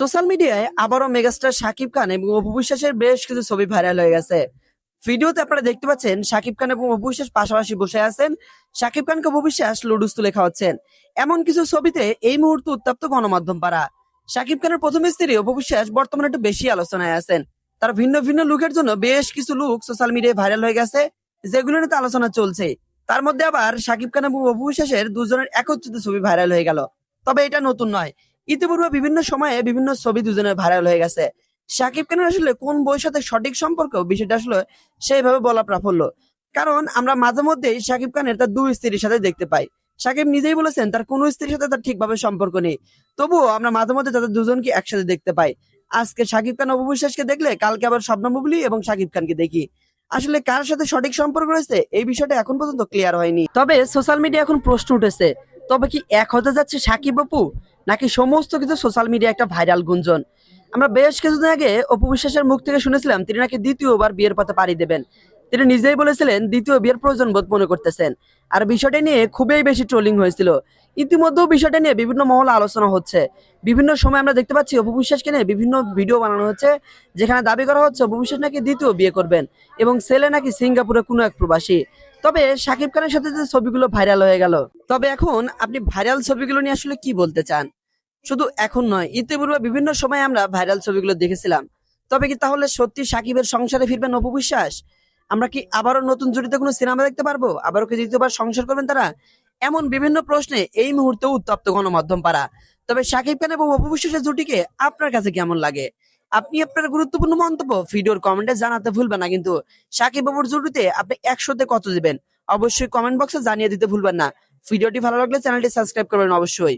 Social মিডিয়ায় আবারও megastar Shakib Khan এবং অপু বিশ্বাসের বেশ কিছু ছবি ভাইরাল হয়ে গেছে। ভিডিওতে আপনারা দেখতে পাচ্ছেন শাকিব খান এবং অপু বিশ্বাস পাশাপাশি বসে আছেন। শাকিব খানকে অপু বিশ্বাস লুডুস তুলে খাওয়াচ্ছেন। এমন কিছু ছবিতে এই মুহূর্তে উত্তপ্ত গণমাধ্যম পাড়া। শাকিব খানের প্রথম স্ত্রী অপু বিশ্বাস বর্তমানে একটু বেশি আলোচনায় আছেন। তার ভিন্ন ভিন্ন লুকের জন্য বেশ কিছু লুক সোশ্যাল মিডিয়ায় ভাইরাল হয়ে গেছে, যেগুলো নিয়ে আলোচনা চলছে। তার মধ্যে আবার শাকিব খান এবং অপু বিশ্বাসের দুজনের একত্রিত ছবি ভাইরাল হয়ে গেল। তবে এটা নতুন নয়, ইতিপূর্বে বিভিন্ন সময়ে বিভিন্ন ছবি দুজনের ভাইরাল হয়ে গেছে। শাকিব খানের আসলে কোন বইয়ের সাথে সঠিক সম্পর্ক বিষয়টা আসলে সেইভাবে বলা প্রাফল্য, কারণ আমরা মাঝে মধ্যেই শাকিব খানের তার দুই স্ত্রীর সাথে দেখতে পাই। শাকিব নিজেই বলেছেন তার কোনো স্ত্রীর সাথে তার ঠিকভাবে সম্পর্ক নেই, তবুও আমরা মাঝে মধ্যে তাদের দুজনকে একসাথে দেখতে পাই। আজকে শাকিব খান অপু বিশ্বাসকে দেখলে কালকে আবার শবনম বুবলি এবং শাকিব খানকে দেখি। আসলে কার সাথে সঠিক সম্পর্ক রয়েছে এই বিষয়টা এখন পর্যন্ত ক্লিয়ার হয়নি। তবে সোশ্যাল মিডিয়া এখন প্রশ্ন উঠেছে, তবে কি এক হতে যাচ্ছে শাকিব অপু, নাকি সমস্ত কিছু সোশ্যাল মিডিয়া একটা ভাইরাল গুঞ্জন? আমরা বেশ কিছুদিন আগে অপু বিশ্বাসের মুখ থেকে শুনেছিলাম তিনি নাকি দ্বিতীয়বার বিয়ের পথে পাড়ি দেবেন। তিনি নিজেই বলেছিলেন দ্বিতীয় বিয়ের প্রয়োজন বোধ মনে করতেছেন। আর বিষয়টা নিয়ে খুবই বেশি ট্রোলিং হয়েছিল। ইতিমধ্যেও বিষয়টা নিয়ে বিভিন্ন মহলে আলোচনা হচ্ছে। বিভিন্ন সময় আমরা দেখতে পাচ্ছি অপু বিশ্বাসকে নিয়ে বিভিন্ন ভিডিও বানানো হচ্ছে, যেখানে দাবি করা হচ্ছে অপু বিশ্বাস নাকি দ্বিতীয় বিয়ে করবেন এবং ছেলে নাকি সিঙ্গাপুরে কোনো এক প্রবাসী। তবে শাকিব খানের সাথে যে ছবিগুলো ভাইরাল হয়ে গেল, তবে এখন আপনি ভাইরাল ছবিগুলো নিয়ে আসলে কি বলতে চান? শুধু এখন নয়, ইতিপূর্বে বিভিন্ন সময় আমরা ভাইরাল ছবিগুলো দেখেছিলাম। তবে কি তাহলে সত্যি সাকিবের সংসারে ফিরবেন অপু বিশ্বাস? আমরা কি আবারও নতুন জুটিতে কোনো সিনেমা দেখতে পারবো? আবারও কি দ্বিতীয়বার সংসার করবেন তারা? এমন বিভিন্ন প্রশ্নে এই মুহূর্তে উত্তপ্ত গণমাধ্যম পাড়া। তবে শাকিব খান এবং অপু বিশ্বাসের জুটিকে আপনার কাছে কেমন লাগে? আপনি আপনার গুরুত্বপূর্ণ মন্তব্য ভিডিওর কমেন্টে জানাতে ভুলবেন না কিন্তু। শাকিব অপুর জুটিতে আপনি 100-তে কত দিবেন অবশ্যই কমেন্ট বক্সে জানিয়ে দিতে ভুলবেন না। ভিডিওটি ভালো লাগলে চ্যানেলটি সাবস্ক্রাইব করবেন অবশ্যই।